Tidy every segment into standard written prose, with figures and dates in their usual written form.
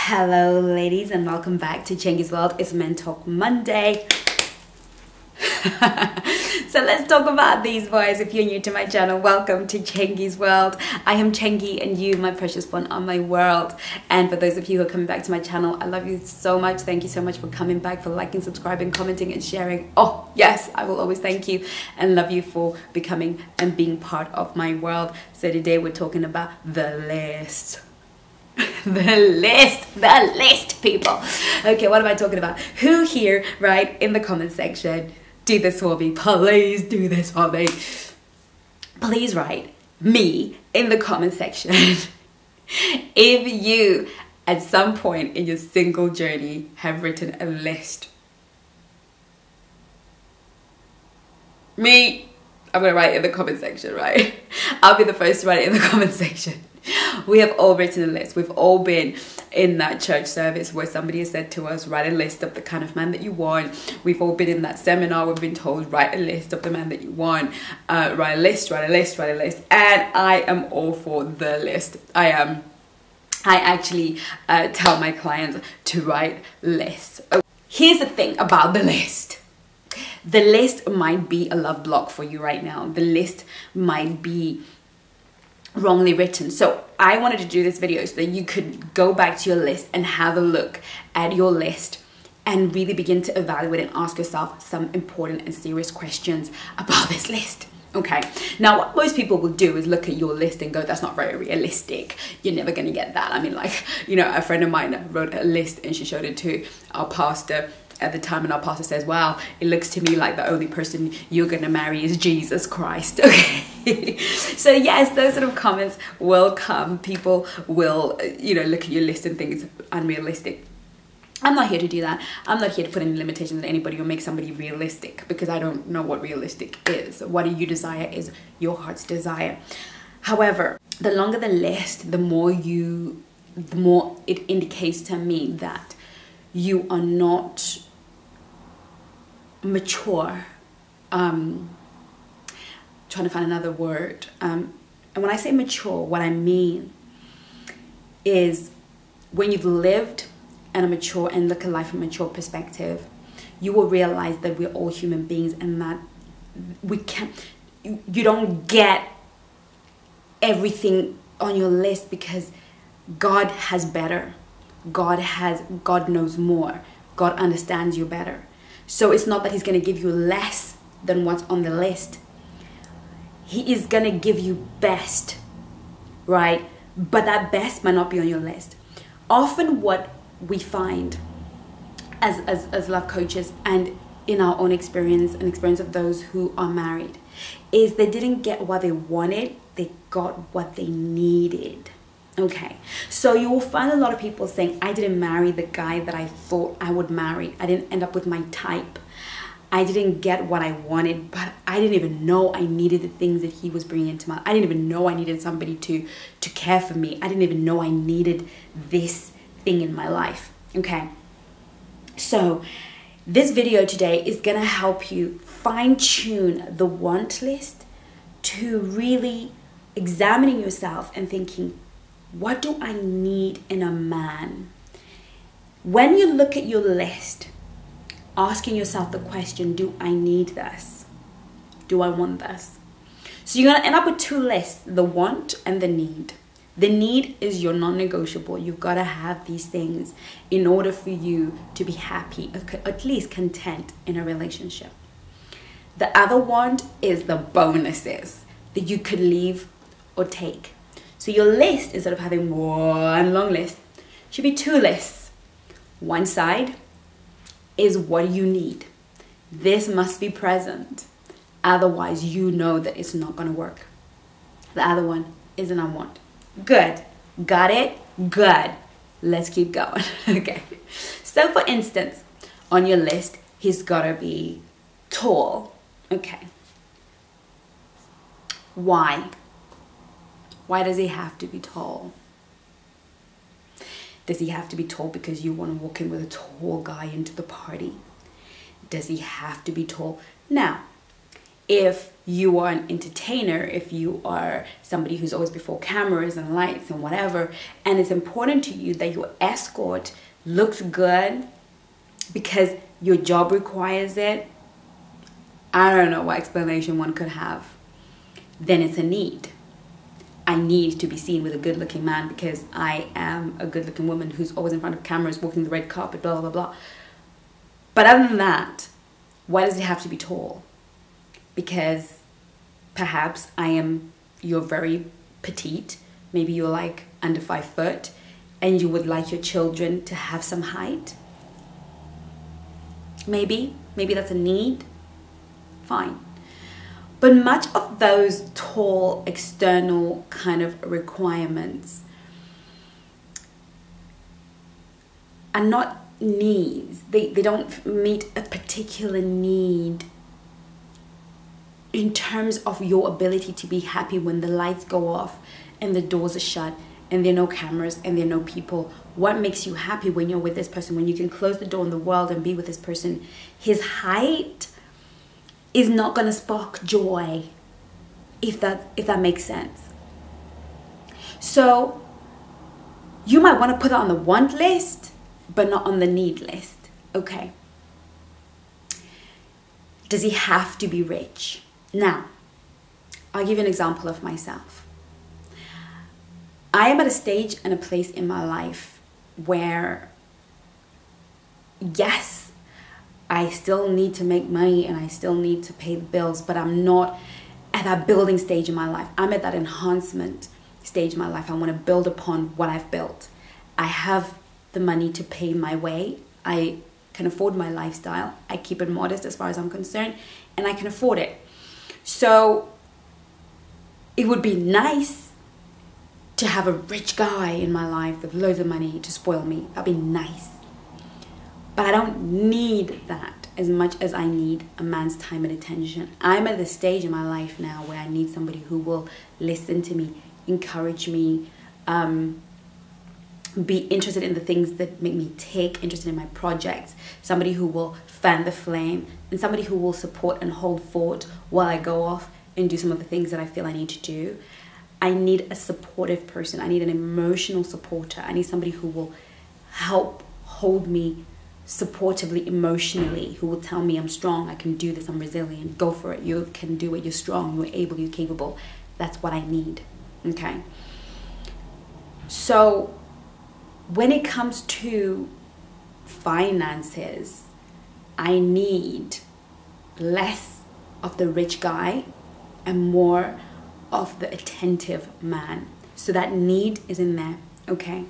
Hello ladies and welcome back to Chengi's World. It's Men Talk Monday. So let's talk about these boys. If you're new to my channel, welcome to Chengi's World. I am Chengi and you, my precious one, are my world. And for those of you who are coming back to my channel, I love you so much. Thank you so much for coming back, for liking, subscribing, commenting and sharing. Oh yes, I will always thank you and love you for becoming and being part of my world. So today we're talking about the list. The list, people. Okay, what am I talking about? Who here, right, in the comment section, do this for me? Please do this for me. Please write me in the comment section if you at some point in your single journey have written a list. Me, I'm gonna write it in the comment section, right? I'll be the first to write it in the comment section. We have all written a list. We've all been in that church service where somebody has said to us, write a list of the kind of man that you want. We've all been in that seminar. We've been told, write a list of the man that you want. Write a list, write a list, write a list. And I am all for the list. I am. I actually tell my clients to write lists. Here's the thing about the list. The list might be a love block for you right now. The list might be wrongly written. So I wanted to do this video so that you could go back to your list and have a look at your list and really begin to evaluate and ask yourself some important and serious questions about this list. Okay, now what most people will do is look at your list and go, that's not very realistic, you're never gonna get that. I mean, like, you know, a friend of mine wrote a list and she showed it to our pastor at the time, and our pastor says, wow, it looks to me like the only person you're gonna marry is Jesus Christ. Okay. So yes, those sort of comments will come. People will, you know, look at your list and think it's unrealistic. I'm not here to do that. I'm not here to put any limitations on anybody or make somebody realistic, because I don't know what realistic is. What you desire is your heart's desire. However, the longer the list, the more it indicates to me that you are not mature. Trying to find another word. And when I say mature, what I mean is when you've lived and are mature and look at life from a mature perspective, you will realize that we're all human beings and that you don't get everything on your list because God has better. God knows more. God understands you better. So it's not that he's going to give you less than what's on the list. He is going to give you best, right? But that best might not be on your list. Often what we find as love coaches and in our own experience and experience of those who are married is they didn't get what they wanted, they got what they needed. Okay, so you will find a lot of people saying, I didn't marry the guy that I thought I would marry. I didn't end up with my type. I didn't get what I wanted, but I didn't even know I needed the things that he was bringing into my life. I didn't even know I needed somebody to care for me. I didn't even know I needed this thing in my life. Okay, so this video today is going to help you fine-tune the want list to really examining yourself and thinking, what do I need in a man? When you look at your list, asking yourself the question, do I need this? Do I want this? So you're going to end up with two lists, the want and the need. The need is your non-negotiable. You've got to have these things in order for you to be happy, at least content in a relationship. The other want is the bonuses that you could leave or take. So your list, instead of having one long list, should be two lists. One side is what you need. This must be present. Otherwise, you know that it's not going to work. The other one is an I want. Good. Got it? Good. Let's keep going. Okay. So for instance, on your list, he's got to be tall. Okay. Why? Why does he have to be tall? Does he have to be tall because you want to walk in with a tall guy into the party? Does he have to be tall? Now, if you are an entertainer, if you are somebody who's always before cameras and lights and whatever, and it's important to you that your escort looks good because your job requires it, I don't know what explanation one could have, then it's a need. I need to be seen with a good looking man because I am a good looking woman who's always in front of cameras, walking the red carpet, blah, blah, blah. But other than that, why does it have to be tall? Because perhaps you're very petite, maybe you're like under 5 foot, and you would like your children to have some height. Maybe that's a need, fine. But much of those tall external kind of requirements are not needs. They don't meet a particular need in terms of your ability to be happy when the lights go off and the doors are shut and there are no cameras and there are no people. What makes you happy when you're with this person, when you can close the door in the world and be with this person? His height is not going to spark joy, if that makes sense. So you might want to put it on the want list, but not on the need list. Okay. Does he have to be rich? Now, I'll give you an example of myself. I am at a stage and a place in my life where, yes, I still need to make money and I still need to pay the bills, but I'm not at that building stage in my life. I'm at that enhancement stage in my life. I want to build upon what I've built. I have the money to pay my way. I can afford my lifestyle. I keep it modest as far as I'm concerned, and I can afford it. So it would be nice to have a rich guy in my life with loads of money to spoil me. That'd be nice. But I don't need that as much as I need a man's time and attention. I'm at the stage in my life now where I need somebody who will listen to me, encourage me, be interested in the things that make me tick, interested in my projects, somebody who will fan the flame, and somebody who will support and hold fort while I go off and do some of the things that I feel I need to do. I need a supportive person. I need an emotional supporter. I need somebody who will help hold me supportively emotionally, who will tell me I'm strong, I can do this, I'm resilient, go for it, you can do it, you're strong, you're able, you're capable. That's what I need. Okay. So when it comes to finances, I need less of the rich guy and more of the attentive man. So that need is in there. Okay.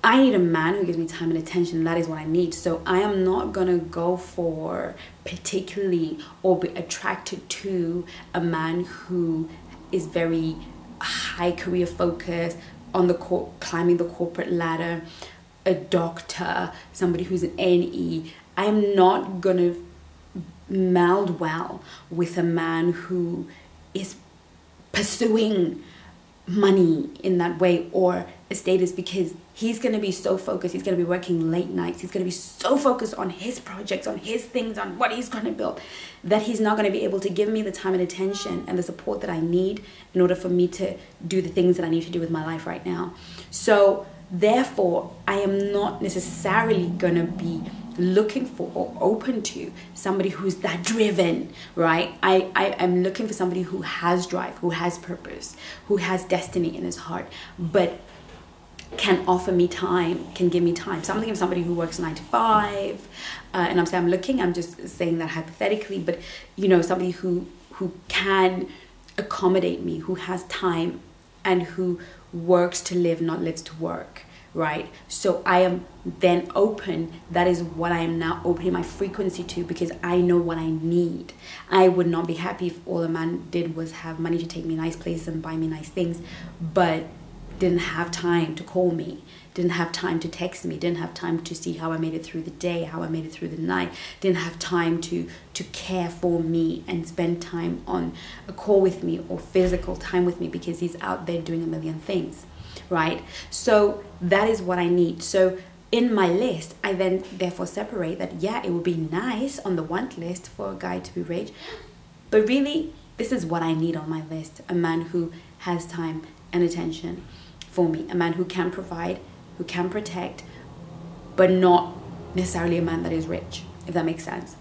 I need a man who gives me time and attention. That is what I need. So I am not going to go for particularly or be attracted to a man who is very high career focused, on the climbing the corporate ladder, a doctor, somebody who's an NE. I am not going to meld well with a man who is pursuing money in that way or a status, because he's going to be so focused. He's going to be working late nights. He's going to be so focused on his projects, on his things, on what he's going to build, that he's not going to be able to give me the time and attention and the support that I need in order for me to do the things that I need to do with my life right now. So therefore, I am not necessarily going to be looking for or open to somebody who's that driven, right? I am looking for somebody who has drive, who has purpose, who has destiny in his heart, but can offer me time, can give me time. So I'm looking for somebody who works 9 to 5, and I'm just saying that hypothetically, but you know, somebody who can accommodate me, who has time, and who works to live, not lives to work, right? So I am then open. That is what I am now opening my frequency to, because I know what I need. I would not be happy if all a man did was have money to take me nice places and buy me nice things, but didn't have time to call me, didn't have time to text me, didn't have time to see how I made it through the day, how I made it through the night, didn't have time to care for me and spend time on a call with me or physical time with me, because he's out there doing a million things, right? So that is what I need. So in my list, I then therefore separate that, yeah, it would be nice on the want list for a guy to be rich, but really, this is what I need on my list. A man who has time and attention for me. A man who can provide, who can protect, but not necessarily a man that is rich, if that makes sense.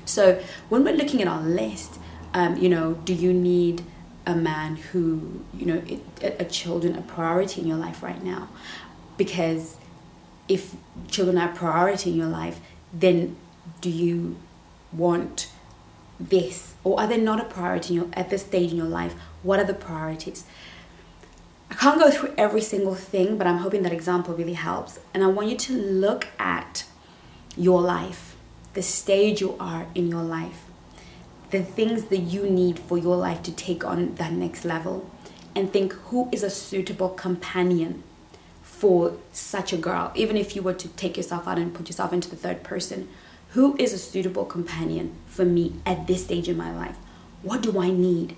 So when we're looking at our list, do you need a man who, are children a priority in your life right now? Because if children are a priority in your life, then do you want this? Or are they not a priority at this stage in your life? What are the priorities? I can't go through every single thing, but I'm hoping that example really helps. And I want you to look at your life, the stage you are in your life, the things that you need for your life to take on that next level, and think, who is a suitable companion for such a girl? Even if you were to take yourself out and put yourself into the third person, who is a suitable companion for me at this stage in my life? What do I need?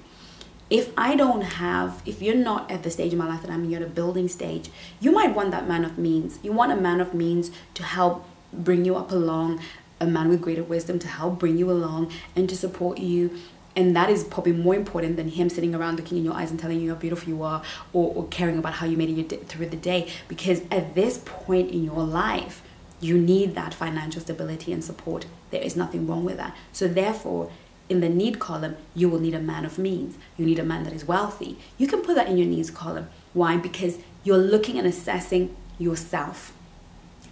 If you're not at the stage in my life that I'm, you're at a building stage, you might want that man of means. You want a man of means to help bring you up along, a man with greater wisdom to help bring you along and to support you. And that is probably more important than him sitting around looking in your eyes and telling you how beautiful you are, or caring about how you made it through the day. Because at this point in your life, you need that financial stability and support. There is nothing wrong with that. So therefore, in the need column, you will need a man of means. You need a man that is wealthy. You can put that in your needs column. Why? Because you're looking and assessing yourself.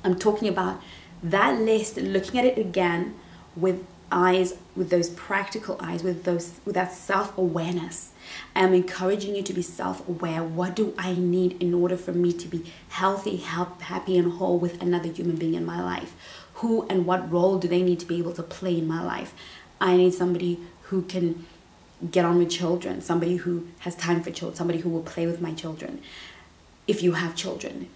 I'm talking about that list, looking at it again with eyes, with those practical eyes, with that self-awareness. I'm encouraging you to be self-aware. What do I need in order for me to be healthy, happy, and whole with another human being in my life? Who and what role do they need to be able to play in my life? I need somebody who can get on with children, somebody who has time for children, somebody who will play with my children. If you have children,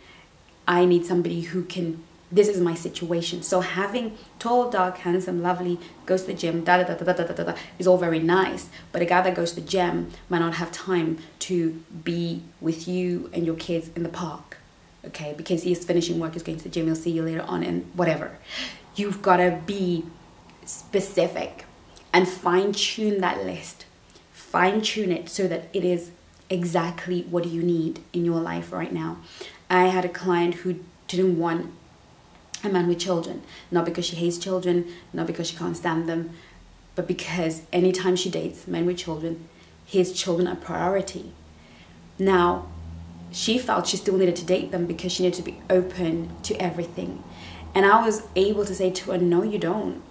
I need somebody who can, this is my situation. So having tall, dark, handsome, lovely, goes to the gym, is all very nice. But a guy that goes to the gym might not have time to be with you and your kids in the park, okay? Because he is finishing work, he's going to the gym, he'll see you later on and whatever. You've got to be specific and fine-tune that list. Fine-tune it so that it is exactly what you need in your life right now. I had a client who didn't want a man with children, not because she hates children, not because she can't stand them, but because anytime she dates men with children, his children are priority. Now, she felt she still needed to date them because she needed to be open to everything. And I was able to say to her, no, you don't.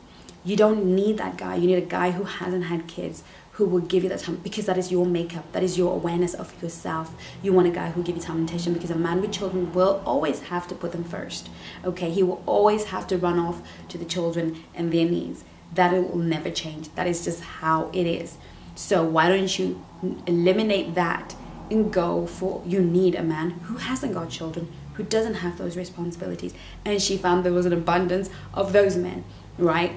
You don't need that guy. You need a guy who hasn't had kids, who will give you that time, because that is your makeup. That is your awareness of yourself. You want a guy who will give you time and attention, because a man with children will always have to put them first. Okay, he will always have to run off to the children and their needs. That will never change. That is just how it is. So why don't you eliminate that and go for, you need a man who hasn't got children, who doesn't have those responsibilities. And she found there was an abundance of those men, right?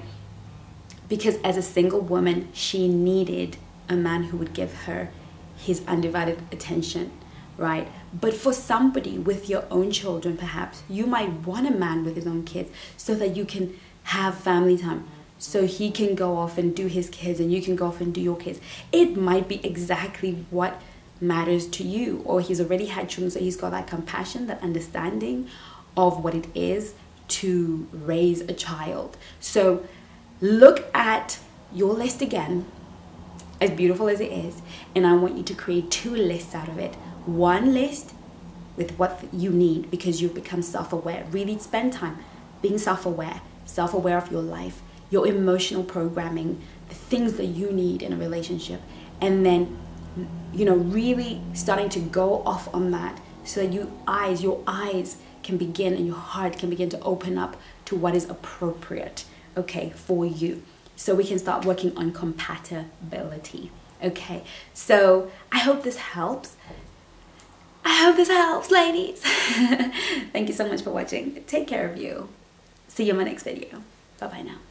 Because as a single woman, she needed a man who would give her his undivided attention, right? But for somebody with your own children, perhaps, you might want a man with his own kids so that you can have family time, so he can go off and do his kids and you can go off and do your kids. It might be exactly what matters to you, or he's already had children, so he's got that compassion, that understanding of what it is to raise a child. So look at your list again, as beautiful as it is, and I want you to create 2 lists out of it. One list with what you need, because you've become self-aware. Really spend time being self-aware of your life, your emotional programming, the things that you need in a relationship, and then, really starting to go off on that, so that your eyes can begin, and your heart can begin to open up to what is appropriate, okay, for you. So we can start working on compatibility. Okay, so I hope this helps. I hope this helps, ladies. Thank you so much for watching. Take care of you. See you in my next video. Bye-bye now.